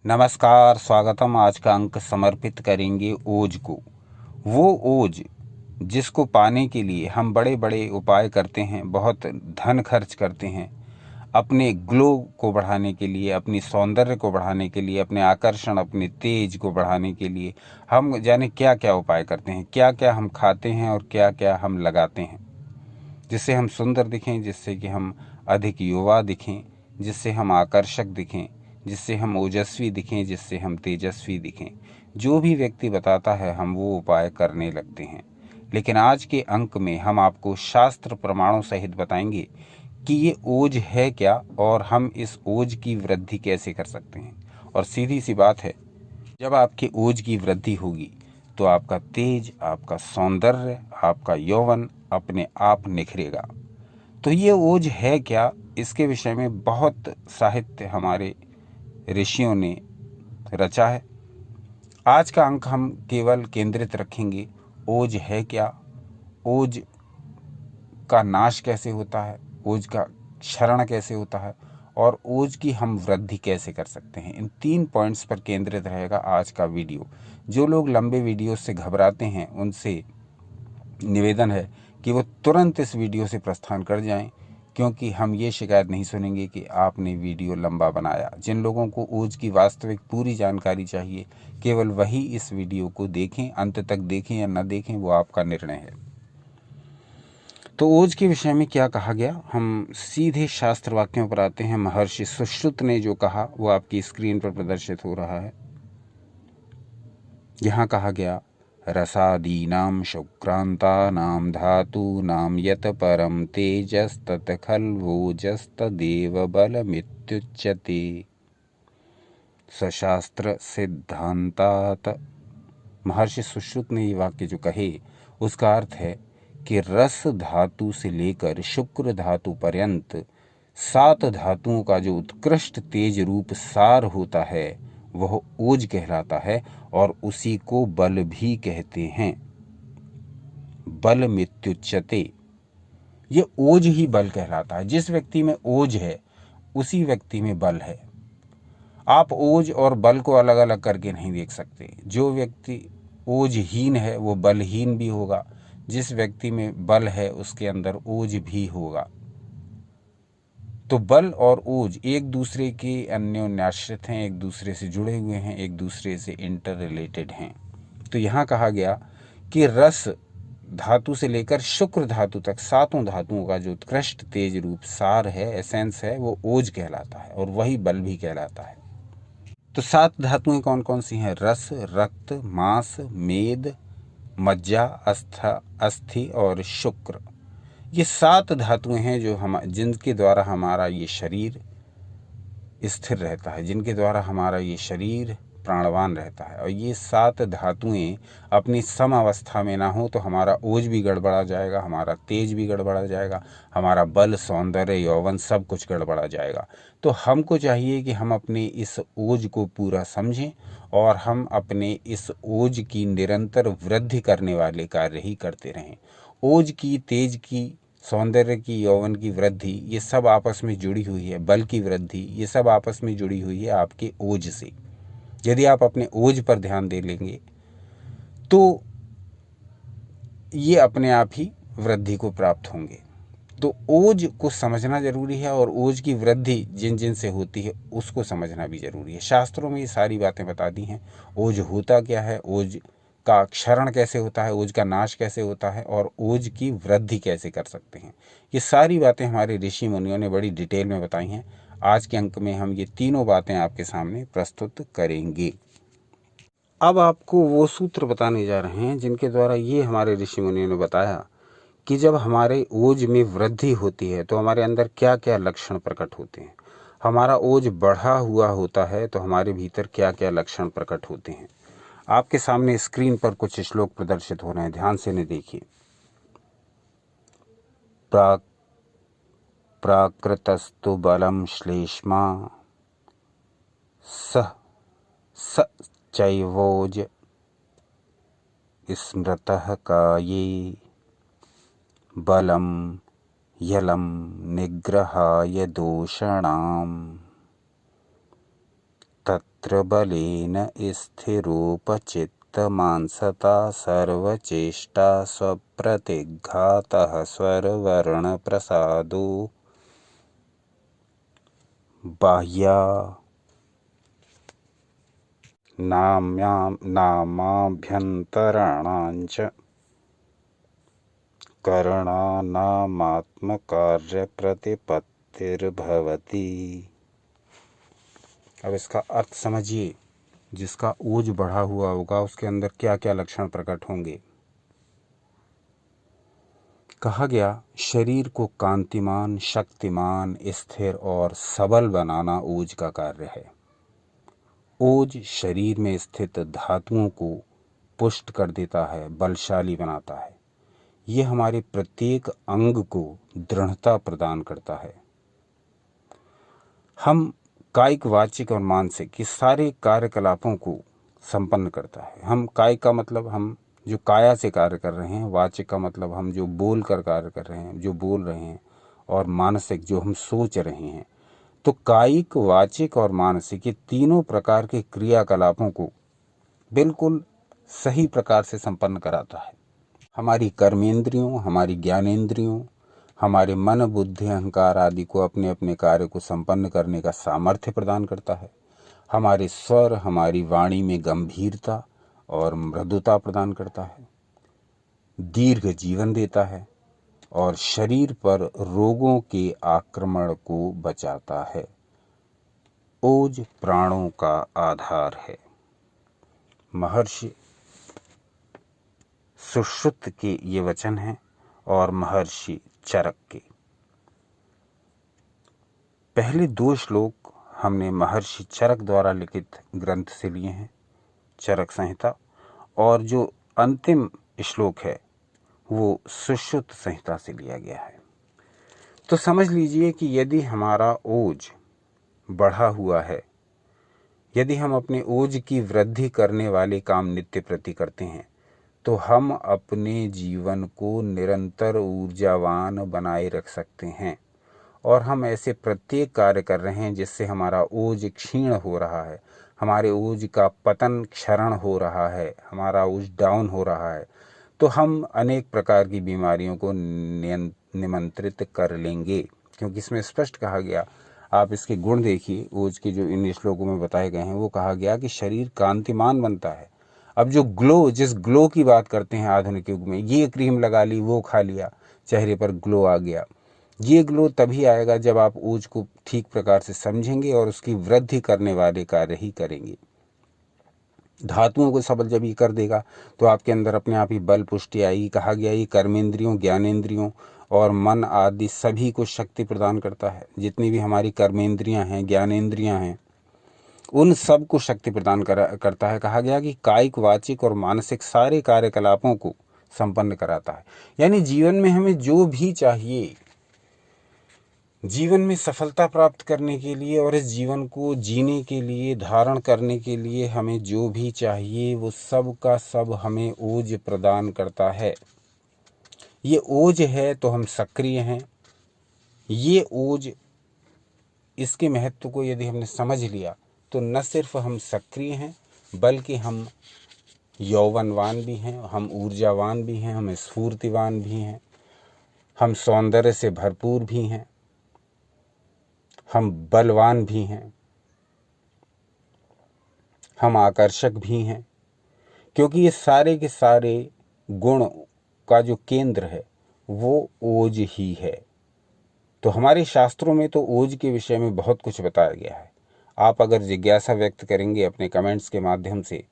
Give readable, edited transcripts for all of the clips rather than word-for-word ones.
नमस्कार, स्वागतम। आज का अंक समर्पित करेंगे ओज को। वो ओज जिसको पाने के लिए हम बड़े बड़े उपाय करते हैं, बहुत धन खर्च करते हैं, अपने ग्लो को बढ़ाने के लिए, अपनी सौंदर्य को बढ़ाने के लिए, अपने आकर्षण, अपने तेज को बढ़ाने के लिए हम जाने क्या क्या उपाय करते हैं, क्या क्या हम खाते हैं और क्या क्या हम लगाते हैं, जिससे हम सुंदर दिखें, जिससे कि हम अधिक युवा दिखें, जिससे हम आकर्षक दिखें, जिससे हम ओजस्वी दिखें, जिससे हम तेजस्वी दिखें। जो भी व्यक्ति बताता है हम वो उपाय करने लगते हैं। लेकिन आज के अंक में हम आपको शास्त्र प्रमाणों सहित बताएंगे कि ये ओज है क्या और हम इस ओज की वृद्धि कैसे कर सकते हैं। और सीधी सी बात है, जब आपके ओज की वृद्धि होगी तो आपका तेज, आपका सौंदर्य, आपका यौवन अपने आप निखरेगा। तो ये ओज है क्या, इसके विषय में बहुत साहित्य हमारे ऋषियों ने रचा है। आज का अंक हम केवल केंद्रित रखेंगे ओज है क्या, ओज का नाश कैसे होता है, ओज का क्षरण कैसे होता है और ओज की हम वृद्धि कैसे कर सकते हैं। इन 3 पॉइंट्स पर केंद्रित रहेगा आज का वीडियो। जो लोग लंबे वीडियो से घबराते हैं उनसे निवेदन है कि वो तुरंत इस वीडियो से प्रस्थान कर जाएं, क्योंकि हम ये शिकायत नहीं सुनेंगे कि आपने वीडियो लंबा बनाया। जिन लोगों को ओज की वास्तविक पूरी जानकारी चाहिए, केवल वही इस वीडियो को देखें, अंत तक देखें या न देखें वो आपका निर्णय है। तो ओज के विषय में क्या कहा गया, हम सीधे शास्त्र वाक्यों पर आते हैं। महर्षि सुश्रुत ने जो कहा वो आपकी स्क्रीन पर प्रदर्शित हो रहा है। यहाँ कहा गया, रसादीनां शुक्रान्तानां धातूनां यत् परं तेजस्तत् खल्वोजस्तदेव बलमित्युच्यते सशास्त्र सिद्धांतात्। महर्षि सुश्रुत ने ये वाक्य जो कहे उसका अर्थ है कि रस धातु से लेकर शुक्र धातु पर्यंत 7 धातुओं का जो उत्कृष्ट तेज रूप सार होता है वह ओज कहलाता है और उसी को बल भी कहते हैं। बल मित्युच्यते, ये ओज ही बल कहलाता है। जिस व्यक्ति में ओज है उसी व्यक्ति में बल है। आप ओज और बल को अलग अलग करके नहीं देख सकते। जो व्यक्ति ओजहीन है वो बलहीन भी होगा, जिस व्यक्ति में बल है उसके अंदर ओज भी होगा। तो बल और ओज एक दूसरे के अन्योन्याश्रित हैं, एक दूसरे से जुड़े हुए हैं, एक दूसरे से इंटर रिलेटेड हैं। तो यहाँ कहा गया कि रस धातु से लेकर शुक्र धातु तक 7 धातुओं का जो उत्कृष्ट तेज रूप सार है, एसेंस है, वो ओज कहलाता है और वही बल भी कहलाता है। तो 7 धातुएं कौन कौन सी हैं? रस, रक्त, मांस, मेद, मज्जा, अस्थि और शुक्र। ये 7 धातुएं हैं जो जिनके द्वारा हमारा ये शरीर स्थिर रहता है, जिनके द्वारा हमारा ये शरीर प्राणवान रहता है। और ये 7 धातुएं अपनी सम अवस्था में ना हो तो हमारा ओज भी गड़बड़ा जाएगा, हमारा तेज भी गड़बड़ा जाएगा, हमारा बल, सौंदर्य, यौवन सब कुछ गड़बड़ा जाएगा। तो हमको चाहिए कि हम अपने इस ओज को पूरा समझें और हम अपने इस ओज की निरंतर वृद्धि करने वाले कार्य ही करते रहें। ओज की, तेज की, सौंदर्य की, यौवन की वृद्धि ये सब आपस में जुड़ी हुई है। बल की वृद्धि ये सब आपस में जुड़ी हुई है आपके ओज से। यदि आप अपने ओज पर ध्यान दे लेंगे तो ये अपने आप ही वृद्धि को प्राप्त होंगे। तो ओज को समझना जरूरी है और ओज की वृद्धि जिन जिन से होती है उसको समझना भी जरूरी है। शास्त्रों में ये सारी बातें बता दी हैं। ओज होता क्या है, ओज का क्षरण कैसे होता है, ओज का नाश कैसे होता है और ओज की वृद्धि कैसे कर सकते हैं, ये सारी बातें हमारे ऋषि मुनियों ने बड़ी डिटेल में बताई हैं। आज के अंक में हम ये तीनों बातें आपके सामने प्रस्तुत करेंगे। अब आपको वो सूत्र बताने जा रहे हैं जिनके द्वारा ये हमारे ऋषि मुनियों ने बताया कि जब हमारे ओज में वृद्धि होती है तो हमारे अंदर क्या क्या लक्षण प्रकट होते हैं। हमारा ओज बढ़ा हुआ होता है तो हमारे भीतर क्या क्या लक्षण प्रकट होते हैं। आपके सामने स्क्रीन पर कुछ श्लोक प्रदर्शित हो रहे हैं, ध्यान से इन्हें देखिए। प्राकृतस्तु बलम श्लेष्मा स चैवोज स्मृतः काये बलम यलम निग्रहाय दोषणाम नेत्रबलेन स्थिरोपचित्तमांसता सर्वचेष्टा स्वप्रतिघातः स्वरवर्णप्रसादो बाह्या नामाभ्यन्तराणाञ्च करणानामात्मकार्यप्रतिपत्तिर्भवति। अब इसका अर्थ समझिए। जिसका ओज बढ़ा हुआ होगा उसके अंदर क्या क्या लक्षण प्रकट होंगे। कहा गया शरीर को कांतिमान, शक्तिमान, स्थिर और सबल बनाना ओज का कार्य है। ओज शरीर में स्थित धातुओं को पुष्ट कर देता है, बलशाली बनाता है। यह हमारे प्रत्येक अंग को दृढ़ता प्रदान करता है। हम कायिक, वाचिक और मानसिक ये सारे कार्यकलापों को संपन्न करता है। हम कायिक का मतलब हम जो काया से कार्य कर रहे हैं, वाचिक का मतलब हम जो बोल कर कार्य कर रहे हैं, जो बोल रहे हैं, और मानसिक जो हम सोच रहे हैं। तो कायिक, वाचिक और मानसिक ये तीनों प्रकार के क्रियाकलापों को बिल्कुल सही प्रकार से संपन्न कराता है। हमारी कर्मेंद्रियों, हमारी ज्ञानेंद्रियों, हमारे मन, बुद्धि, अहंकार आदि को अपने अपने कार्य को संपन्न करने का सामर्थ्य प्रदान करता है। हमारे स्वर, हमारी वाणी में गंभीरता और मृदुता प्रदान करता है। दीर्घ जीवन देता है और शरीर पर रोगों के आक्रमण को बचाता है। ओज प्राणों का आधार है। महर्षि सुश्रुत के ये वचन हैं और महर्षि चरक के। पहले 2 श्लोक हमने महर्षि चरक द्वारा लिखित ग्रंथ से लिए हैं, चरक संहिता, और जो अंतिम श्लोक है वो सुश्रुत संहिता से लिया गया है। तो समझ लीजिए कि यदि हमारा ओज बढ़ा हुआ है, यदि हम अपने ओज की वृद्धि करने वाले काम नित्य प्रति करते हैं, तो हम अपने जीवन को निरंतर ऊर्जावान बनाए रख सकते हैं। और हम ऐसे प्रत्येक कार्य कर रहे हैं जिससे हमारा ओज क्षीण हो रहा है, हमारे ओज का पतन, क्षरण हो रहा है, हमारा ओज डाउन हो रहा है, तो हम अनेक प्रकार की बीमारियों को निमंत्रित कर लेंगे। क्योंकि इसमें स्पष्ट कहा गया, आप इसके गुण देखिए, ओज के जो इन श्लोकों में बताए गए हैं, वो कहा गया कि शरीर कांतिमान बनता है। अब जो ग्लो, जिस ग्लो की बात करते हैं आधुनिक युग में, ये क्रीम लगा ली, वो खा लिया, चेहरे पर ग्लो आ गया। ये ग्लो तभी आएगा जब आप ओज को ठीक प्रकार से समझेंगे और उसकी वृद्धि करने वाले कार्य ही करेंगे। धातुओं को सबल जब ये कर देगा तो आपके अंदर अपने आप ही बल पुष्टि आएगी। कहा गया ये कर्मेंद्रियों, ज्ञानेंद्रियों और मन आदि सभी को शक्ति प्रदान करता है। जितनी भी हमारी कर्मेंद्रियां हैं, ज्ञानेंद्रियां हैं, उन सब को शक्ति प्रदान करता है। कहा गया कि कायिक, वाचिक और मानसिक सारे कार्यकलापों को संपन्न कराता है। यानी जीवन में हमें जो भी चाहिए, जीवन में सफलता प्राप्त करने के लिए और इस जीवन को जीने के लिए, धारण करने के लिए हमें जो भी चाहिए, वो सब का सब हमें ओज प्रदान करता है। ये ओज है तो हम सक्रिय हैं। ये ओज, इसके महत्व को यदि हमने समझ लिया तो न सिर्फ हम सक्रिय हैं, बल्कि हम यौवनवान भी हैं, हम ऊर्जावान भी हैं, हम स्फूर्तिवान भी हैं, हम सौंदर्य से भरपूर भी हैं, हम बलवान भी हैं, हम आकर्षक भी हैं। क्योंकि ये सारे के सारे गुण का जो केंद्र है वो ओज ही है। तो हमारे शास्त्रों में तो ओज के विषय में बहुत कुछ बताया गया है। आप अगर जिज्ञासा व्यक्त करेंगे अपने कमेंट्स के माध्यम से,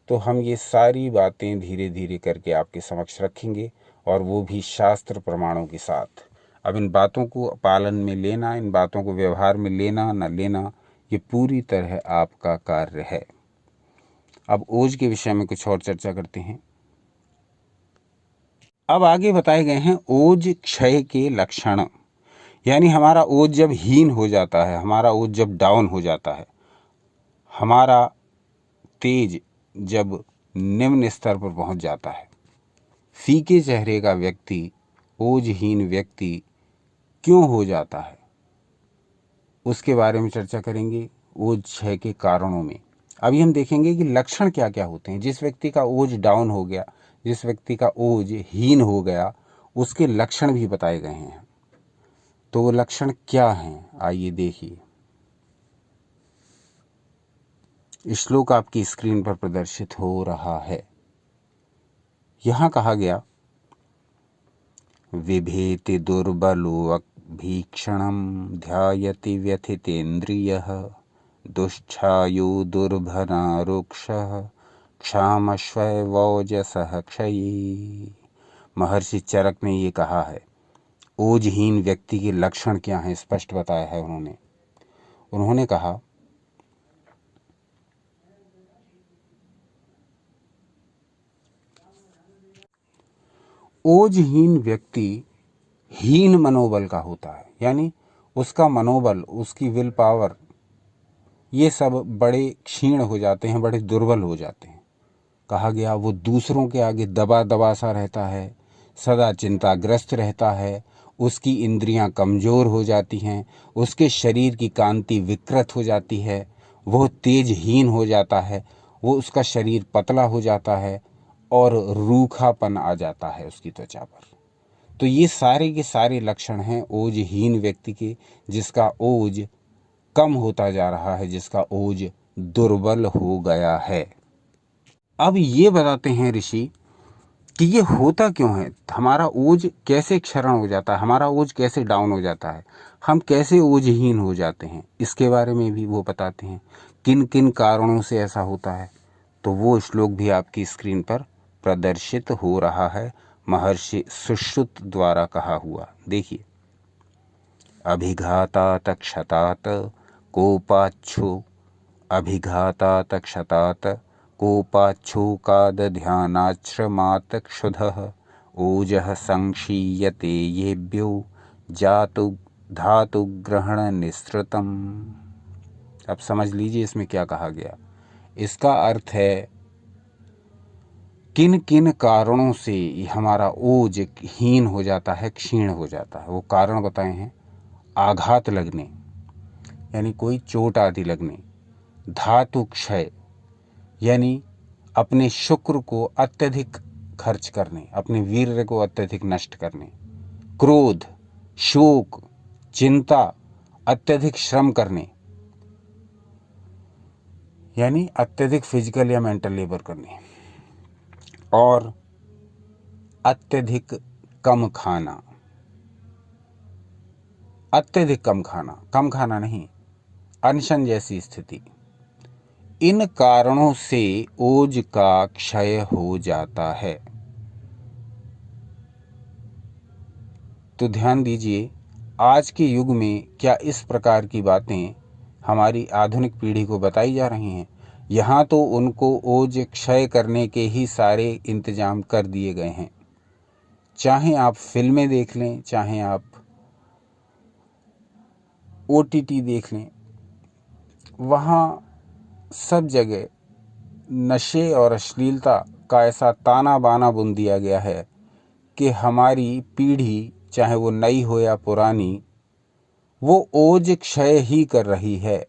तो हम ये सारी बातें धीरे धीरे करके आपके समक्ष रखेंगे, और वो भी शास्त्र प्रमाणों के साथ। अब इन बातों को पालन में लेना, इन बातों को व्यवहार में लेना न लेना, ये पूरी तरह आपका कार्य है। अब ओज के विषय में कुछ और चर्चा करते हैं। अब आगे बताए गए हैं ओज क्षय के लक्षण। यानी हमारा ओज जब हीन हो जाता है, हमारा ओज जब डाउन हो जाता है, हमारा तेज जब निम्न स्तर पर पहुंच जाता है। फीके चेहरे का व्यक्ति, ओजहीन व्यक्ति क्यों हो जाता है, उसके बारे में चर्चा करेंगे। ओज क्षय के कारणों में अभी हम देखेंगे कि लक्षण क्या क्या होते हैं। जिस व्यक्ति का ओज डाउन हो गया, जिस व्यक्ति का ओज हीन हो गया, उसके लक्षण भी बताए गए हैं। तो वो लक्षण क्या हैं, आइए देखिए। श्लोक आपकी स्क्रीन पर प्रदर्शित हो रहा है। यहां कहा गया, विभेति दुर्बलो भीक्षणं ध्यायति व्यथितेन्द्रियः दुश्चायो दुर्भरा रुक्षः क्षामश्वैवोजसः क्षयी। महर्षि चरक ने ये कहा है। ओजहीन व्यक्ति के लक्षण क्या हैं, स्पष्ट बताया है उन्होंने कहा, ओजहीन व्यक्ति हीन मनोबल का होता है, यानी उसका मनोबल, उसकी विल पावर, ये सब बड़े क्षीण हो जाते हैं, बड़े दुर्बल हो जाते हैं। कहा गया वो दूसरों के आगे दबा दबा सा रहता है, सदा चिंताग्रस्त रहता है, उसकी इंद्रियां कमज़ोर हो जाती हैं, उसके शरीर की कांति विकृत हो जाती है, वो तेजहीन हो जाता है, वो उसका शरीर पतला हो जाता है और रूखापन आ जाता है उसकी त्वचा पर। तो ये सारे के सारे लक्षण हैं ओजहीन व्यक्ति के, जिसका ओज कम होता जा रहा है, जिसका ओज दुर्बल हो गया है। अब ये बताते हैं ऋषि कि ये होता क्यों है, हमारा ओज कैसे क्षरण हो जाता है, हमारा ओज कैसे डाउन हो जाता है, हम कैसे ओजहीन हो जाते हैं, इसके बारे में भी वो बताते हैं। किन किन कारणों से ऐसा होता है, तो वो श्लोक भी आपकी स्क्रीन पर प्रदर्शित हो रहा है, महर्षि सुश्रुत द्वारा कहा हुआ। देखिए, अभिघातात क्षतात कोपाच्छो, अभिघातात क्षतात कोपाच्छोकादध्यानाश्रमात् क्षुधः ओजः संक्षीयते येभ्यो जातु धातु ग्रहण निःसृतम्। अब समझ लीजिए इसमें क्या कहा गया। इसका अर्थ है किन किन कारणों से हमारा ओज हीन हो जाता है, क्षीण हो जाता है। वो कारण बताए हैं, आघात लगने यानी कोई चोट आदि लगने, धातु क्षय यानी अपने शुक्र को अत्यधिक खर्च करने, अपने वीर्य को अत्यधिक नष्ट करने, क्रोध, शोक, चिंता, अत्यधिक श्रम करने यानी अत्यधिक फिजिकल या मेंटल लेबर करने, और अत्यधिक कम खाना, अत्यधिक कम खाना नहीं, अनशन जैसी स्थिति। इन कारणों से ओज का क्षय हो जाता है। तो ध्यान दीजिए, आज के युग में क्या इस प्रकार की बातें हमारी आधुनिक पीढ़ी को बताई जा रही हैं। यहाँ तो उनको ओज क्षय करने के ही सारे इंतजाम कर दिए गए हैं। चाहे आप फिल्में देख लें, चाहे आप OTT देख लें, वहाँ सब जगह नशे और अश्लीलता का ऐसा ताना बाना बुन दिया गया है कि हमारी पीढ़ी, चाहे वो नई हो या पुरानी, वो ओज क्षय ही कर रही है।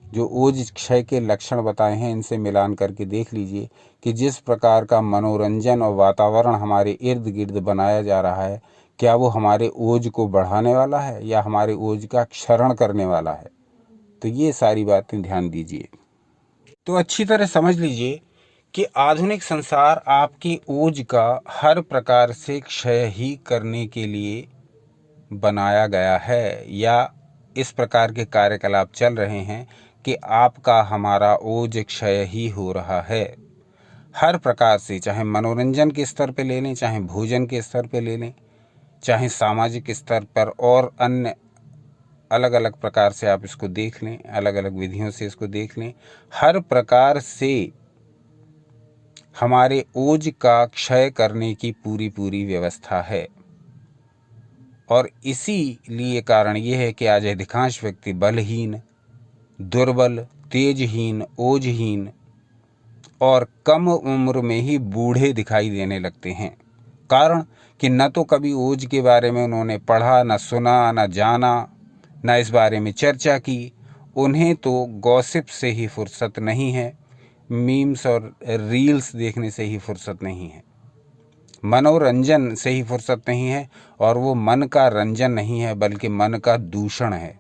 जो ओज क्षय के लक्षण बताए हैं, इनसे मिलान करके देख लीजिए कि जिस प्रकार का मनोरंजन और वातावरण हमारे इर्द गिर्द बनाया जा रहा है, क्या वो हमारे ओज को बढ़ाने वाला है या हमारे ओज का क्षरण करने वाला है। तो ये सारी बातें ध्यान दीजिए। तो अच्छी तरह समझ लीजिए कि आधुनिक संसार आपकी ओज का हर प्रकार से क्षय ही करने के लिए बनाया गया है, या इस प्रकार के कार्यकलाप चल रहे हैं कि आपका हमारा ओज क्षय ही हो रहा है। हर प्रकार से, चाहे मनोरंजन के स्तर पे ले लें, चाहे भोजन के स्तर पे ले लें, चाहे सामाजिक स्तर पर और अन्य अलग अलग प्रकार से आप इसको देख लें, अलग अलग विधियों से इसको देख लें, हर प्रकार से हमारे ओज का क्षय करने की पूरी पूरी व्यवस्था है। और इसीलिए कारण ये है कि आज अधिकांश व्यक्ति बलहीन, दुर्बल, तेजहीन, ओजहीन और कम उम्र में ही बूढ़े दिखाई देने लगते हैं। कारण कि न तो कभी ओज के बारे में उन्होंने पढ़ा, न सुना, न जाना, न इस बारे में चर्चा की। उन्हें तो गॉसिप से ही फुर्सत नहीं है, मीम्स और रील्स देखने से ही फुर्सत नहीं है, मनोरंजन से ही फुर्सत नहीं है, और वो मन का रंजन नहीं है बल्कि मन का दूषण है।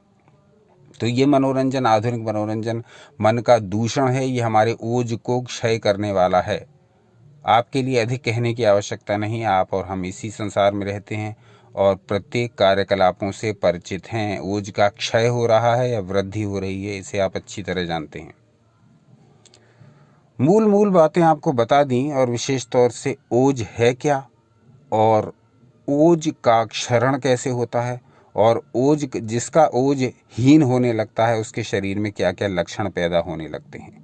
तो ये मनोरंजन, आधुनिक मनोरंजन मन का दूषण है, ये हमारे ओज को क्षय करने वाला है। आपके लिए अधिक कहने की आवश्यकता नहीं, आप और हम इसी संसार में रहते हैं और प्रत्येक कार्यकलापों से परिचित हैं। ओज का क्षय हो रहा है या वृद्धि हो रही है, इसे आप अच्छी तरह जानते हैं। मूल बातें आपको बता दी, और विशेष तौर से ओज है क्या, और ओज का क्षरण कैसे होता है, और ओज, जिसका ओज हीन होने लगता है उसके शरीर में क्या क्या लक्षण पैदा होने लगते हैं।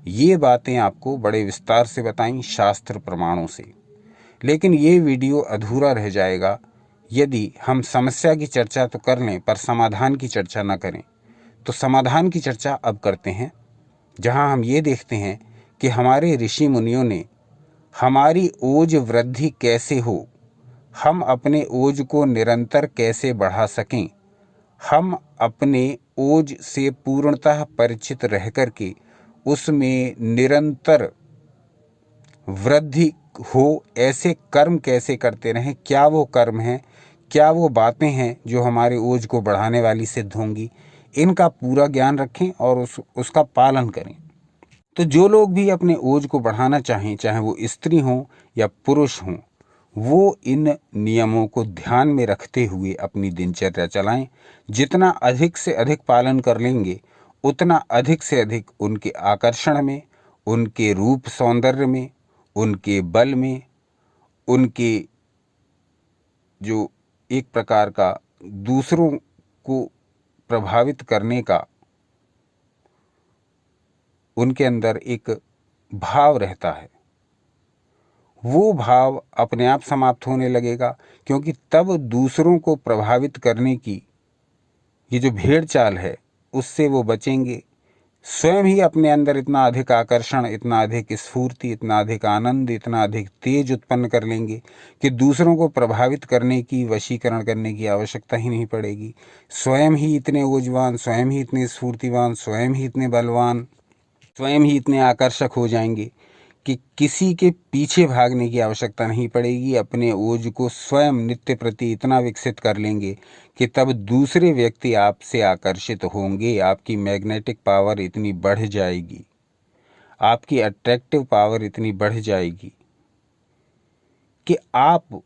ये बातें आपको बड़े विस्तार से बताई शास्त्र प्रमाणों से। लेकिन ये वीडियो अधूरा रह जाएगा यदि हम समस्या की चर्चा तो कर लें पर समाधान की चर्चा न करें। तो समाधान की चर्चा अब करते हैं, जहां हम ये देखते हैं कि हमारे ऋषि मुनियों ने हमारी ओज वृद्धि कैसे हो, हम अपने ओज को निरंतर कैसे बढ़ा सकें, हम अपने ओज से पूर्णतः परिचित रह कर के उसमें निरंतर वृद्धि हो, ऐसे कर्म कैसे करते रहें, क्या वो कर्म हैं, क्या वो बातें हैं जो हमारे ओज को बढ़ाने वाली सिद्ध होंगी, इनका पूरा ज्ञान रखें और उसका पालन करें। तो जो लोग भी अपने ओज को बढ़ाना चाहें, चाहे वो स्त्री हों या पुरुष हों, वो इन नियमों को ध्यान में रखते हुए अपनी दिनचर्या चलाएं। जितना अधिक से अधिक पालन कर लेंगे उतना अधिक से अधिक उनके आकर्षण में, उनके रूप सौंदर्य में, उनके बल में, उनके जो एक प्रकार का दूसरों को प्रभावित करने का उनके अंदर एक भाव रहता है, वो भाव अपने आप समाप्त होने लगेगा। क्योंकि तब दूसरों को प्रभावित करने की ये जो भेड़ चाल है उससे वो बचेंगे। स्वयं ही अपने अंदर इतना अधिक आकर्षण, इतना अधिक स्फूर्ति, इतना अधिक आनंद, इतना अधिक तेज उत्पन्न कर लेंगे कि दूसरों को प्रभावित करने की, वशीकरण करने की आवश्यकता ही नहीं पड़ेगी। स्वयं ही इतने ऊर्जावान, स्वयं ही इतने स्फूर्तिवान, स्वयं ही इतने बलवान, स्वयं ही इतने आकर्षक हो जाएंगे कि किसी के पीछे भागने की आवश्यकता नहीं पड़ेगी। अपने ओज को स्वयं नित्य प्रति इतना विकसित कर लेंगे कि तब दूसरे व्यक्ति आपसे आकर्षित होंगे। आपकी मैग्नेटिक पावर इतनी बढ़ जाएगी, आपकी अट्रैक्टिव पावर इतनी बढ़ जाएगी कि आप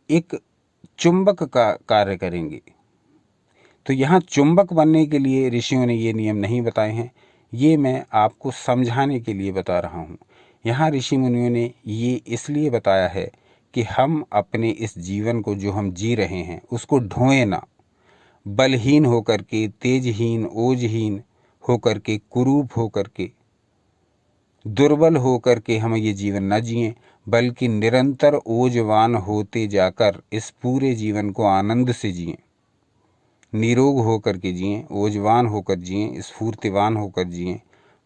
एक चुंबक का कार्य करेंगे। तो यहाँ चुंबक बनने के लिए ऋषियों ने ये नियम नहीं बताए हैं, ये मैं आपको समझाने के लिए बता रहा हूँ। यहाँ ऋषि मुनियों ने ये इसलिए बताया है कि हम अपने इस जीवन को जो हम जी रहे हैं उसको ढोएं ना, बलहीन होकर के, तेजहीन, ओजहीन होकर के, कुरूप होकर के, दुर्बल होकर के हम ये जीवन न जिएं, बल्कि निरंतर ओजवान होते जाकर इस पूरे जीवन को आनंद से जिएं, निरोग होकर के जिएं, ओजवान होकर जिएं, स्फूर्तिवान होकर जिएं,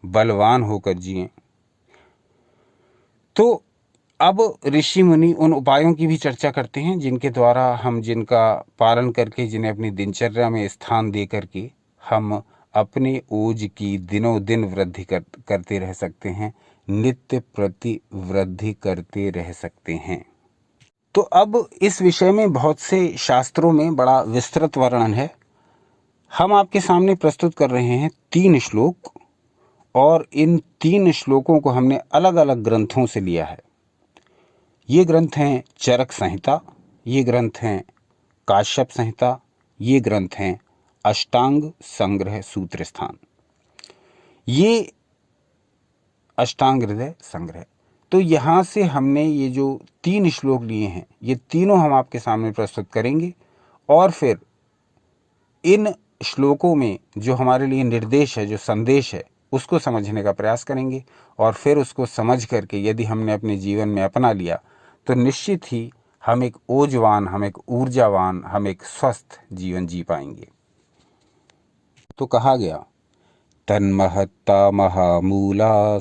बलवान होकर जिएं। तो अब ऋषि मुनि उन उपायों की भी चर्चा करते हैं जिनके द्वारा हम, जिनका पालन करके, जिन्हें अपनी दिनचर्या में स्थान दे करके हम अपने ओज की दिनों दिन वृद्धि करते रह सकते हैं, नित्य प्रति वृद्धि करते रह सकते हैं। तो अब इस विषय में बहुत से शास्त्रों में बड़ा विस्तृत वर्णन है। हम आपके सामने प्रस्तुत कर रहे हैं 3 श्लोक, और इन 3 श्लोकों को हमने अलग अलग ग्रंथों से लिया है। ये ग्रंथ हैं चरक संहिता, ये ग्रंथ हैं काश्यप संहिता, ये ग्रंथ हैं अष्टांग संग्रह सूत्र स्थान, ये अष्टांग हृदय संग्रह। तो यहाँ से हमने ये जो 3 श्लोक लिए हैं, ये तीनों हम आपके सामने प्रस्तुत करेंगे, और फिर इन श्लोकों में जो हमारे लिए निर्देश है, जो संदेश है, उसको समझने का प्रयास करेंगे। और फिर उसको समझ करके यदि हमने अपने जीवन में अपना लिया तो निश्चित ही हम एक ओजवान, हम एक ऊर्जावान, हम एक स्वस्थ जीवन जी पाएंगे। तो कहा गया, तन्महत्ता महामूलास्तच्चौजः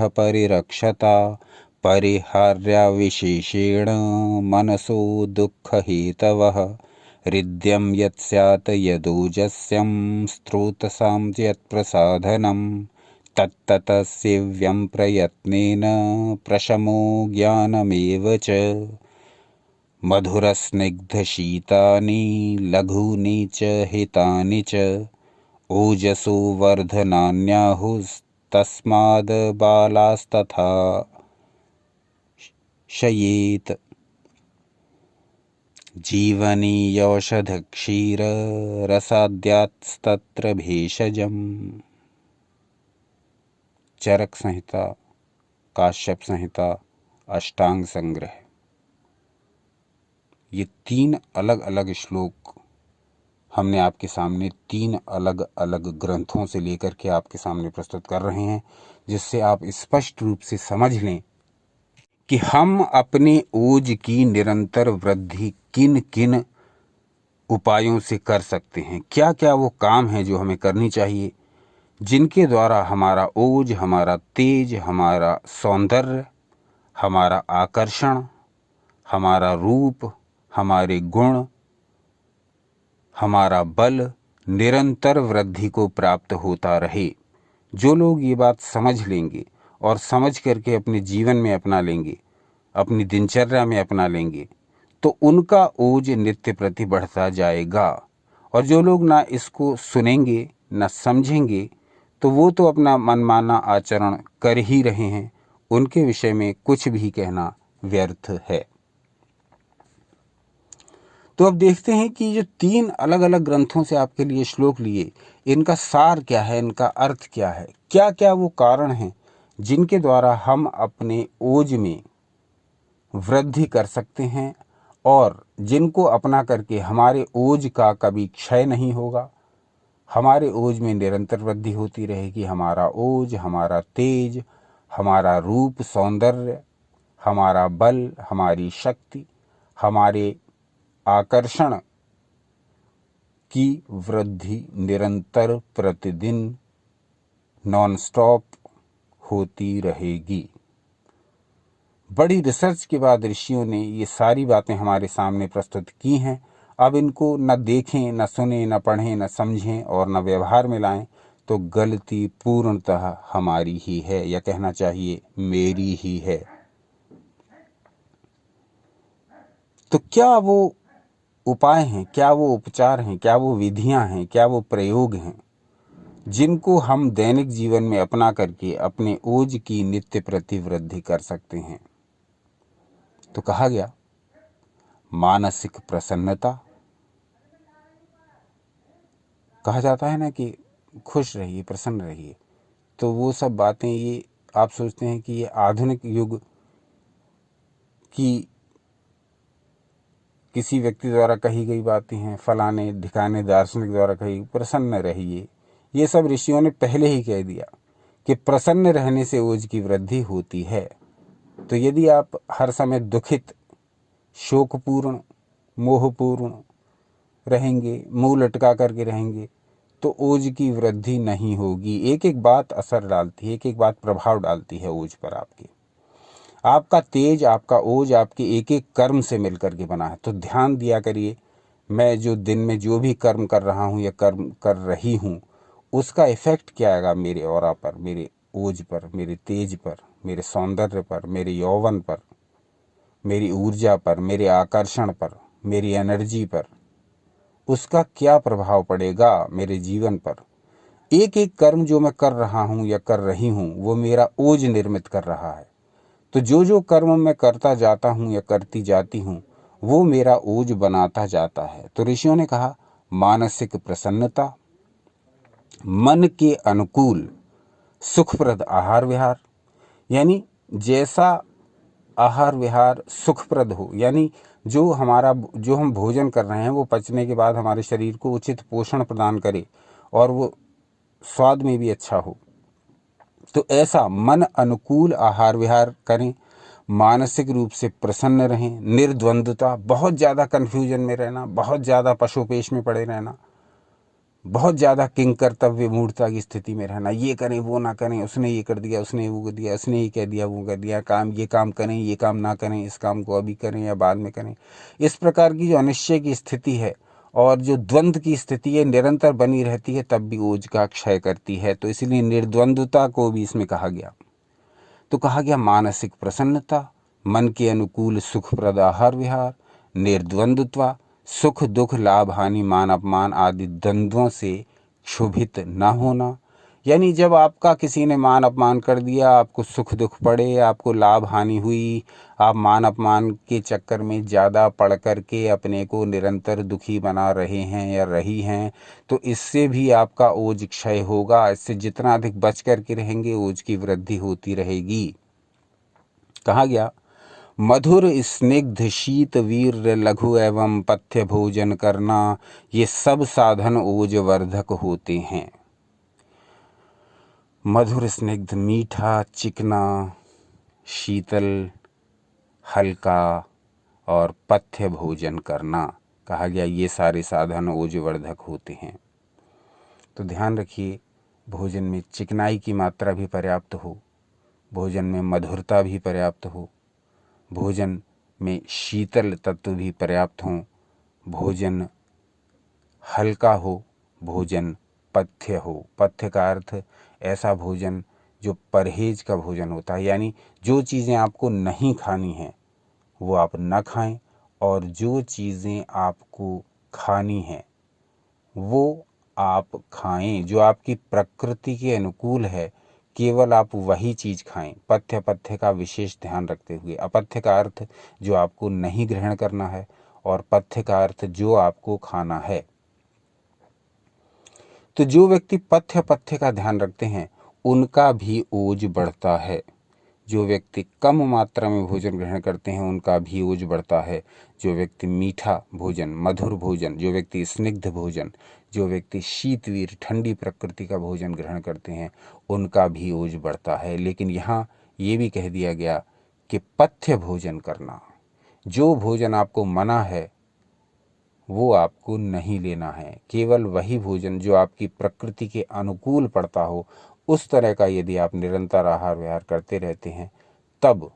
परिरक्षता परिहार्या विशेषेण मनसो दुःखहेतवः हृद्यं यत् स्यात् यदोजस्यं स्रोतसां यत्प्रसाधनं तत्ततः सेव्यं प्रयत्नेन प्रशमो ज्ञानमेव च। मधुरस्निग्धशीतानि लघूनि च हितानि च ओजसो वर्धनान्याहुस्तस्माद् बालास्तथा शयेत्। जीवनीयौषधक्षीररसाद्यात्स्तत्र भेषजम्। चरक संहिता, काश्यप संहिता, अष्टांग संग्रह। ये 3 अलग अलग श्लोक हमने आपके सामने 3 अलग अलग ग्रंथों से लेकर के आपके सामने प्रस्तुत कर रहे हैं, जिससे आप स्पष्ट रूप से समझ लें कि हम अपने ओज की निरंतर वृद्धि किन किन उपायों से कर सकते हैं। क्या क्या वो काम हैं जो हमें करनी चाहिए, जिनके द्वारा हमारा ओज, हमारा तेज, हमारा सौंदर्य, हमारा आकर्षण, हमारा रूप, हमारे गुण, हमारा बल निरंतर वृद्धि को प्राप्त होता रहे। जो लोग ये बात समझ लेंगे और समझ करके अपने जीवन में अपना लेंगे, अपनी दिनचर्या में अपना लेंगे, तो उनका ओज नित्य प्रति बढ़ता जाएगा। और जो लोग ना इसको सुनेंगे ना समझेंगे, तो वो तो अपना मनमाना आचरण कर ही रहे हैं। उनके विषय में कुछ भी कहना व्यर्थ है। तो अब देखते हैं कि जो 3 अलग अलग ग्रंथों से आपके लिए श्लोक लिए, इनका सार क्या है, इनका अर्थ क्या है, क्या क्या वो कारण हैं जिनके द्वारा हम अपने ओज में वृद्धि कर सकते हैं और जिनको अपना करके हमारे ओज का कभी क्षय नहीं होगा, हमारे ओज में निरंतर वृद्धि होती रहेगी। हमारा ओज, हमारा तेज, हमारा रूप, सौंदर्य, हमारा बल, हमारी शक्ति, हमारे आकर्षण की वृद्धि निरंतर प्रतिदिन नॉन स्टॉप होती रहेगी। बड़ी रिसर्च के बाद ऋषियों ने ये सारी बातें हमारे सामने प्रस्तुत की हैं। अब इनको न देखें, न सुने, न पढ़ें, न समझें और न व्यवहार में लाएं तो गलती पूर्णतः हमारी ही है, या कहना चाहिए मेरी ही है। तो क्या वो उपाय हैं, क्या वो उपचार हैं, क्या वो विधियां हैं, क्या वो प्रयोग हैं जिनको हम दैनिक जीवन में अपना करके अपने ओज की नित्य प्रति वृद्धि कर सकते हैं। तो कहा गया मानसिक प्रसन्नता। कहा जाता है ना कि खुश रहिए, प्रसन्न रहिए। तो वो सब बातें, ये आप सोचते हैं कि ये आधुनिक युग की किसी व्यक्ति द्वारा कही गई बातें हैं, फलाने ढिकाने दार्शनिक द्वारा कही प्रसन्न रहिए। ये सब ऋषियों ने पहले ही कह दिया कि प्रसन्न रहने से ओज की वृद्धि होती है। तो यदि आप हर समय दुखित, शोकपूर्ण, मोहपूर्ण रहेंगे, मुंह लटका करके रहेंगे, तो ओज की वृद्धि नहीं होगी। एक एक बात असर डालती है, एक एक बात प्रभाव डालती है ओज पर आपके। आपका तेज, आपका ओज आपके एक एक कर्म से मिलकर के बना है। तो ध्यान दिया करिए, मैं जो दिन में जो भी कर्म कर रहा हूँ या कर्म कर रही हूँ, उसका इफेक्ट क्या आएगा मेरे ऑरा पर, मेरे ओज पर, मेरे तेज पर, मेरे सौंदर्य पर, मेरे यौवन पर, मेरी ऊर्जा पर, मेरे आकर्षण पर, मेरी एनर्जी पर। उसका क्या प्रभाव पड़ेगा मेरे जीवन पर। एक एक कर्म जो मैं कर रहा हूँ या कर रही हूँ, वो मेरा ओज निर्मित कर रहा है। तो जो जो कर्म मैं करता जाता हूँ या करती जाती हूँ, वो मेरा ओज बनाता जाता है। तो ऋषियों ने कहा मानसिक प्रसन्नता, मन के अनुकूल सुखप्रद आहार विहार, यानी जैसा आहार विहार सुखप्रद हो, यानी जो हम भोजन कर रहे हैं वो पचने के बाद हमारे शरीर को उचित पोषण प्रदान करे और वो स्वाद में भी अच्छा हो। तो ऐसा मन अनुकूल आहार विहार करें, मानसिक रूप से प्रसन्न रहें, निर्द्वंद्वता, बहुत ज़्यादा कन्फ्यूजन में रहना, बहुत ज़्यादा पशुपेश में पड़े रहना, बहुत ज़्यादा किंग कर्तव्य मूढ़ता की स्थिति में रहना, ये करें वो ना करें, उसने ये कर दिया, उसने वो कर दिया, उसने ये कह दिया, वो कर दिया, ये काम करें, ये काम ना करें, इस काम को अभी करें या बाद में करें। इस प्रकार की जो अनिश्चय की स्थिति है, और जो द्वंद्व की स्थिति है निरंतर बनी रहती है तब भी ओज का क्षय करती है। तो इसलिए निर्द्वंद्वता को भी इसमें कहा गया। तो कहा गया मानसिक प्रसन्नता, मन के अनुकूल सुखप्रद आहार विहार, निर्द्वंद्वता, सुख दुख लाभ हानि मान अपमान आदि द्वंद्वों से क्षुभित न होना। यानी जब आपका किसी ने मान अपमान कर दिया, आपको सुख दुख पड़े, आपको लाभ हानि हुई, आप मान अपमान के चक्कर में ज़्यादा पड़ कर के अपने को निरंतर दुखी बना रहे हैं या रही हैं, तो इससे भी आपका ओज क्षय होगा। इससे जितना अधिक बच कर के रहेंगे ओज की वृद्धि होती रहेगी। कहा गया मधुर स्निग्ध शीत वीर लघु एवं पथ्य भोजन करना, ये सब साधन ओज वर्धक होते हैं। मधुर स्निग्ध मीठा, चिकना, शीतल, हल्का और पथ्य भोजन करना, कहा गया ये सारे साधन ओजवर्धक होते हैं। तो ध्यान रखिए भोजन में चिकनाई की मात्रा भी पर्याप्त हो, भोजन में मधुरता भी पर्याप्त हो, भोजन में शीतल तत्व भी पर्याप्त हों, भोजन हल्का हो, भोजन पथ्य हो। पथ्य का अर्थ ऐसा भोजन जो परहेज का भोजन होता है, यानी जो चीज़ें आपको नहीं खानी हैं वो आप न खाएं, और जो चीज़ें आपको खानी हैं वो आप खाएं। जो आपकी प्रकृति के अनुकूल है केवल आप वही चीज़ खाएं। पथ्य का विशेष ध्यान रखते हुए। अपथ्य का अर्थ जो आपको नहीं ग्रहण करना है, और पथ्य का अर्थ जो आपको खाना है। तो जो व्यक्ति पथ्य का ध्यान रखते हैं उनका भी ओज बढ़ता है। जो व्यक्ति कम मात्रा में भोजन ग्रहण करते हैं उनका भी ओज बढ़ता है। जो व्यक्ति मीठा भोजन, मधुर भोजन, जो व्यक्ति स्निग्ध भोजन, जो व्यक्ति शीतवीर ठंडी प्रकृति का भोजन ग्रहण करते हैं उनका भी ओज बढ़ता है। लेकिन यहाँ ये भी कह दिया गया कि पथ्य भोजन करना, जो भोजन आपको मना है वो आपको नहीं लेना है। केवल वही भोजन जो आपकी प्रकृति के अनुकूल पड़ता हो, उस तरह का यदि आप निरंतर आहार विहार करते रहते हैं तब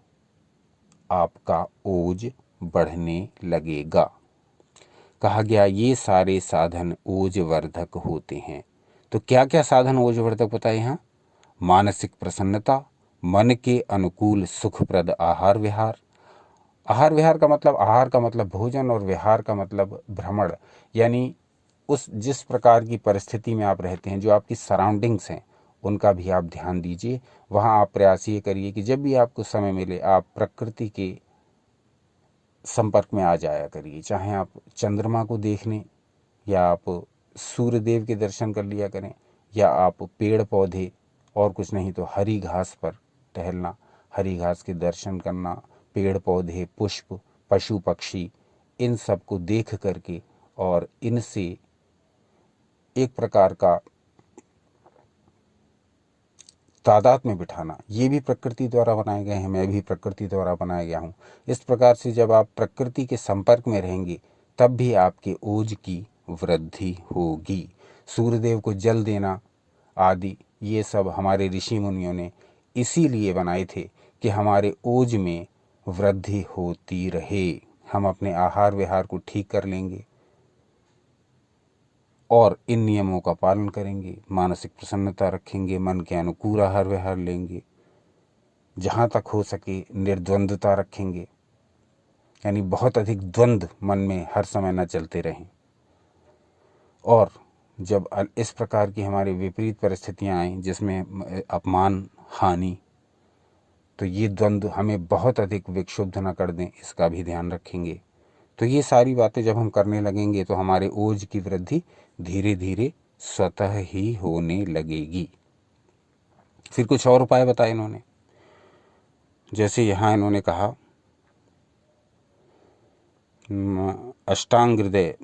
आपका ओज बढ़ने लगेगा। कहा गया ये सारे साधन ओजवर्धक होते हैं। तो क्या क्या साधन ओजवर्धक बताए यहाँ? मानसिक प्रसन्नता, मन के अनुकूल सुखप्रद आहार विहार। आहार विहार का मतलब, आहार का मतलब भोजन और विहार का मतलब भ्रमण, यानी उस जिस प्रकार की परिस्थिति में आप रहते हैं, जो आपकी सराउंडिंग्स हैं उनका भी आप ध्यान दीजिए। वहाँ आप प्रयास ये करिए कि जब भी आपको समय मिले आप प्रकृति के संपर्क में आ जाया करिए। चाहे आप चंद्रमा को देखने, या आप सूर्यदेव के दर्शन कर लिया करें, या आप पेड़ पौधे और कुछ नहीं तो हरी घास पर टहलना, हरी घास के दर्शन करना, पेड़ पौधे, पुष्प, पशु पक्षी, इन सब को देख करके और इनसे एक प्रकार का तादाद में बिठाना, ये भी प्रकृति द्वारा बनाए गए हैं, मैं भी प्रकृति द्वारा बनाया गया हूँ। इस प्रकार से जब आप प्रकृति के संपर्क में रहेंगे तब भी आपके ओज की वृद्धि होगी। सूर्यदेव को जल देना आदि ये सब हमारे ऋषि मुनियों ने इसीलिए बनाए थे कि हमारे ओज में वृद्धि होती रहे। हम अपने आहार विहार को ठीक कर लेंगे और इन नियमों का पालन करेंगे, मानसिक प्रसन्नता रखेंगे, मन के अनुकूल आहार विहार लेंगे, जहाँ तक हो सके निर्द्वंद्वता रखेंगे, यानी बहुत अधिक द्वंद्व मन में हर समय न चलते रहें। और जब इस प्रकार की हमारे विपरीत परिस्थितियाँ आएँ जिसमें अपमान हानि, तो ये द्वंद्व हमें बहुत अधिक विक्षुब्ध न कर दें, इसका भी ध्यान रखेंगे। तो ये सारी बातें जब हम करने लगेंगे तो हमारे ओज की वृद्धि धीरे धीरे स्वतः ही होने लगेगी। फिर कुछ और उपाय बताए इन्होंने, जैसे यहाँ इन्होंने कहा अष्टांग हृदय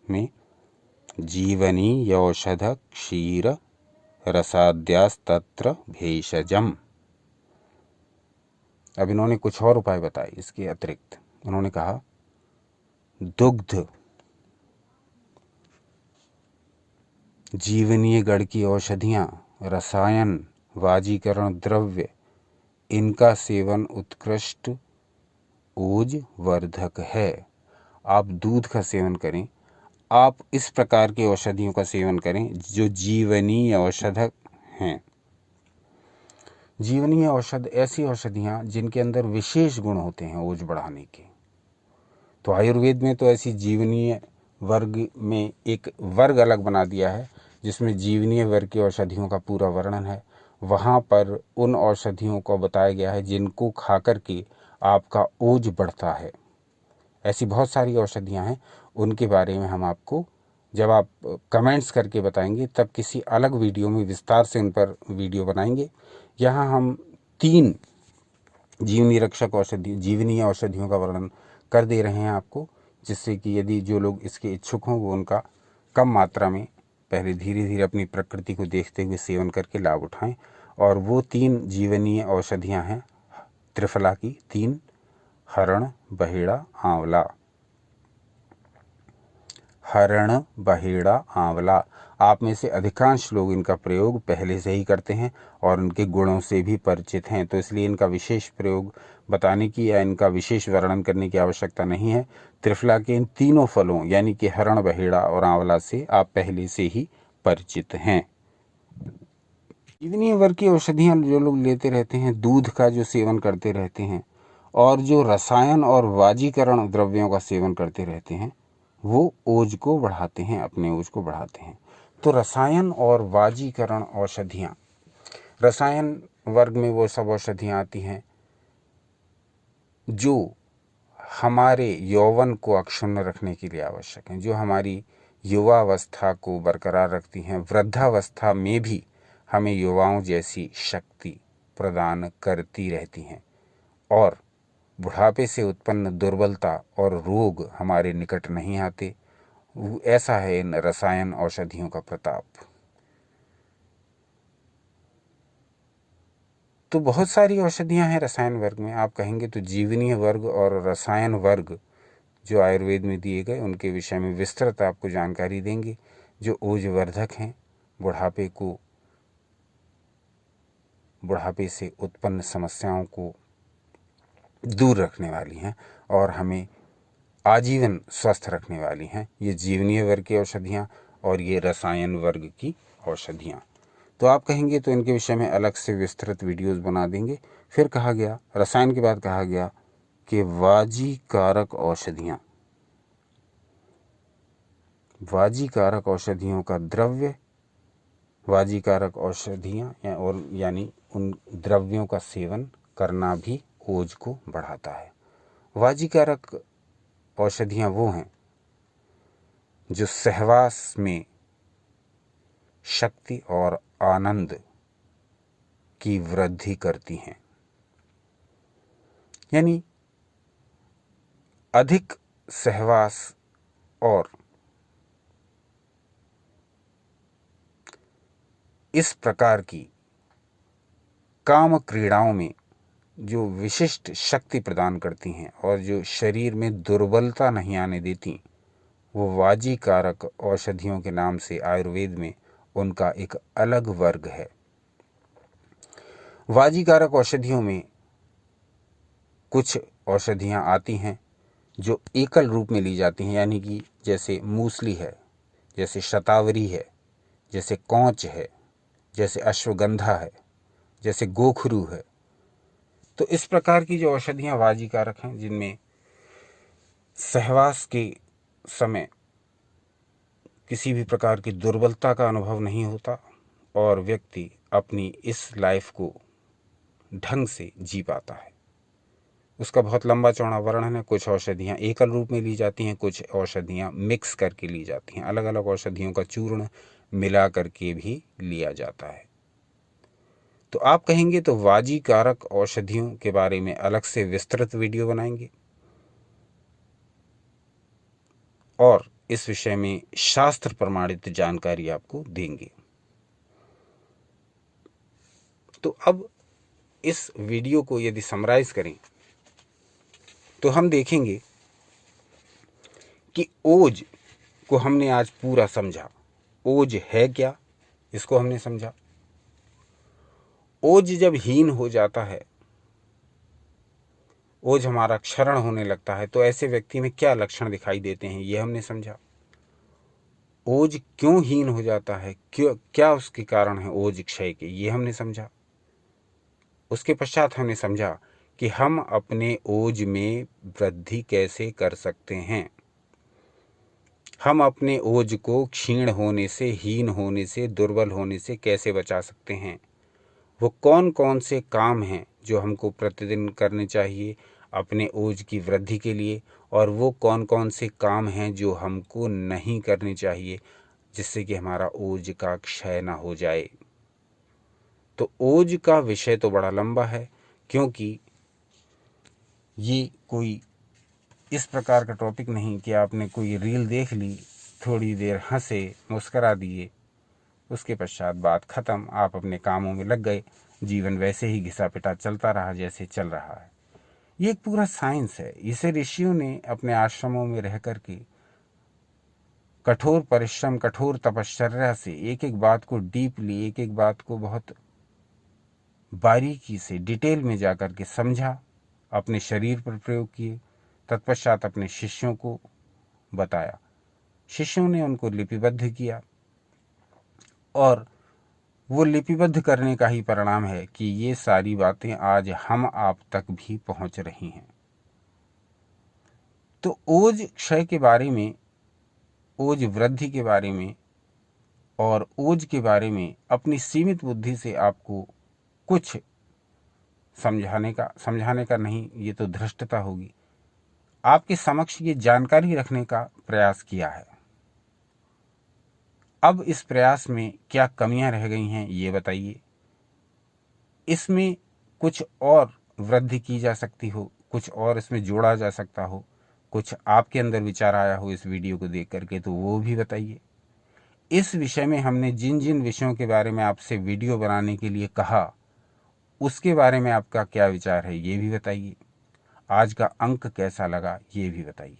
में जीवनी यौषध क्षीर रसाद्यास्तत्र भेषजम। अब इन्होंने कुछ और उपाय बताए इसके अतिरिक्त। उन्होंने कहा दुग्ध, जीवनीय गढ़ की औषधियाँ, रसायन, वाजीकरण द्रव्य, इनका सेवन उत्कृष्ट ओज वर्धक है। आप दूध का सेवन करें, आप इस प्रकार की औषधियों का सेवन करें जो जीवनीय औषधक हैं। जीवनीय औषध ऐसी औषधियाँ जिनके अंदर विशेष गुण होते हैं ओज बढ़ाने के। तो आयुर्वेद में तो ऐसी जीवनीय वर्ग में एक वर्ग अलग बना दिया है जिसमें जीवनीय वर्ग की औषधियों का पूरा वर्णन है। वहाँ पर उन औषधियों को बताया गया है जिनको खा कर के आपका ओज बढ़ता है। ऐसी बहुत सारी औषधियाँ हैं, उनके बारे में हम आपको जब आप कमेंट्स करके बताएंगे तब किसी अलग वीडियो में विस्तार से उन पर वीडियो बनाएंगे। यहाँ हम 3 जीवनी रक्षक औषधि जीवनीय औषधियों का वर्णन कर दे रहे हैं आपको, जिससे कि यदि जो लोग इसके इच्छुक हों वो उनका कम मात्रा में पहले धीरे धीरे अपनी प्रकृति को देखते हुए सेवन करके लाभ उठाएं। और वो 3 जीवनीय औषधियाँ हैं त्रिफला की 3, हरण, बहेड़ा, आंवला। हरण, बहेड़ा, आंवला। आप में से अधिकांश लोग इनका प्रयोग पहले से ही करते हैं और उनके गुणों से भी परिचित हैं, तो इसलिए इनका विशेष प्रयोग बताने की या इनका विशेष वर्णन करने की आवश्यकता नहीं है। त्रिफला के इन तीनों फलों यानी कि हरण, बहेड़ा और आंवला से आप पहले से ही परिचित हैं। जीवनीय वर्ग की औषधियाँ जो लोग लेते रहते हैं, दूध का जो सेवन करते रहते हैं और जो रसायन और वाजीकरण द्रव्यों का सेवन करते रहते हैं, वो ओज को बढ़ाते हैं, अपने ओज को बढ़ाते हैं। तो रसायन और वाजीकरण औषधियाँ, रसायन वर्ग में वो सब औषधियाँ आती हैं जो हमारे यौवन को अक्षुण्ण रखने के लिए आवश्यक हैं, जो हमारी युवावस्था को बरकरार रखती हैं, वृद्धावस्था में भी हमें युवाओं जैसी शक्ति प्रदान करती रहती हैं और बुढ़ापे से उत्पन्न दुर्बलता और रोग हमारे निकट नहीं आते। ऐसा है इन रसायन औषधियों का प्रताप। तो बहुत सारी औषधियां हैं रसायन वर्ग में। आप कहेंगे तो जीवनीय वर्ग और रसायन वर्ग जो आयुर्वेद में दिए गए उनके विषय में विस्तृत आपको जानकारी देंगे, जो ओजवर्धक हैं, बुढ़ापे से उत्पन्न समस्याओं को दूर रखने वाली हैं और हमें आजीवन स्वस्थ रखने वाली हैं। ये जीवनीय वर्ग की औषधियाँ और ये रसायन वर्ग की औषधियाँ। तो आप कहेंगे तो इनके विषय में अलग से विस्तृत वीडियोस बना देंगे। फिर कहा गया, रसायन के बाद कहा गया कि वाजीकारक औषधियाँ, वाजीकारक औषधियों का द्रव्य, वाजीकारक औषधियाँ और यानी उन द्रव्यों का सेवन करना भी ओज को बढ़ाता है। वाजीकारक औषधियाँ वो हैं जो सहवास में शक्ति और आनंद की वृद्धि करती हैं, यानी अधिक सहवास और इस प्रकार की काम क्रीड़ाओं में जो विशिष्ट शक्ति प्रदान करती हैं और जो शरीर में दुर्बलता नहीं आने देती, वो वाजीकारक औषधियों के नाम से आयुर्वेद में उनका एक अलग वर्ग है। वाजीकारक औषधियों में कुछ औषधियाँ आती हैं जो एकल रूप में ली जाती हैं, यानी कि जैसे मूसली है, जैसे शतावरी है, जैसे कौच है, जैसे अश्वगंधा है, जैसे गोखरू है। तो इस प्रकार की जो औषधियाँ वाजीकारक हैं, जिनमें सहवास के समय किसी भी प्रकार की दुर्बलता का अनुभव नहीं होता और व्यक्ति अपनी इस लाइफ को ढंग से जी पाता है। उसका बहुत लंबा चौड़ा वर्णन है। कुछ औषधियाँ एकल रूप में ली जाती हैं, कुछ औषधियाँ मिक्स करके ली जाती हैं, अलग अलग औषधियों का चूर्ण मिला करके भी लिया जाता है। तो आप कहेंगे तो वाजीकारक औषधियों के बारे में अलग से विस्तृत वीडियो बनाएंगे और इस विषय में शास्त्र प्रमाणित जानकारी आपको देंगे। तो अब इस वीडियो को यदि समराइज करें तो हम देखेंगे कि ओज को हमने आज पूरा समझा। ओज है क्या, इसको हमने समझा। ओज जब हीन हो जाता है, ओज हमारा क्षरण होने लगता है, तो ऐसे व्यक्ति में क्या लक्षण दिखाई देते हैं, ये हमने समझा। ओज क्यों हीन हो जाता है, क्या उसके कारण है ओज क्षय के, ये हमने समझा। उसके पश्चात हमने समझा कि हम अपने ओज में वृद्धि कैसे कर सकते हैं, हम अपने ओज को क्षीण होने से, हीन होने से, दुर्बल होने से कैसे बचा सकते हैं। वो कौन कौन से काम हैं जो हमको प्रतिदिन करने चाहिए अपने ओज की वृद्धि के लिए, और वो कौन कौन से काम हैं जो हमको नहीं करने चाहिए जिससे कि हमारा ओज का क्षय ना हो जाए। तो ओज का विषय तो बड़ा लंबा है, क्योंकि ये कोई इस प्रकार का टॉपिक नहीं कि आपने कोई रील देख ली, थोड़ी देर हंसे, मुस्करा दिए, उसके पश्चात बात खत्म, आप अपने कामों में लग गए, जीवन वैसे ही घिसा पिटा चलता रहा जैसे चल रहा है। ये एक पूरा साइंस है। इसे ऋषियों ने अपने आश्रमों में रह करके कठोर परिश्रम, कठोर तपश्चर्या से एक एक बात को डीपली, एक एक बात को बहुत बारीकी से, डिटेल में जाकर के समझा, अपने शरीर पर प्रयोग किए, तत्पश्चात अपने शिष्यों को बताया, शिष्यों ने उनको लिपिबद्ध किया, और वो लिपिबद्ध करने का ही परिणाम है कि ये सारी बातें आज हम आप तक भी पहुंच रही हैं। तो ओज क्षय के बारे में, ओज वृद्धि के बारे में और ओज के बारे में अपनी सीमित बुद्धि से आपको कुछ समझाने का नहीं, ये तो धृष्टता होगी, आपके समक्ष ये जानकारी रखने का प्रयास किया है। अब इस प्रयास में क्या कमियां रह गई हैं ये बताइए। इसमें कुछ और वृद्धि की जा सकती हो, कुछ और इसमें जोड़ा जा सकता हो, कुछ आपके अंदर विचार आया हो इस वीडियो को देख करके, तो वो भी बताइए। इस विषय में हमने जिन जिन विषयों के बारे में आपसे वीडियो बनाने के लिए कहा, उसके बारे में आपका क्या विचार है ये भी बताइए। आज का अंक कैसा लगा ये भी बताइए।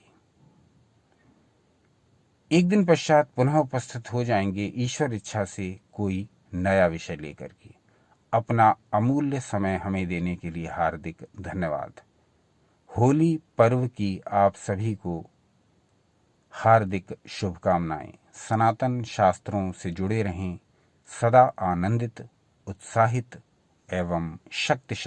एक दिन पश्चात पुनः उपस्थित हो जाएंगे ईश्वर इच्छा से कोई नया विषय लेकर के। अपना अमूल्य समय हमें देने के लिए हार्दिक धन्यवाद। होली पर्व की आप सभी को हार्दिक शुभकामनाएं। सनातन शास्त्रों से जुड़े रहें, सदा आनंदित, उत्साहित एवं शक्तिशाली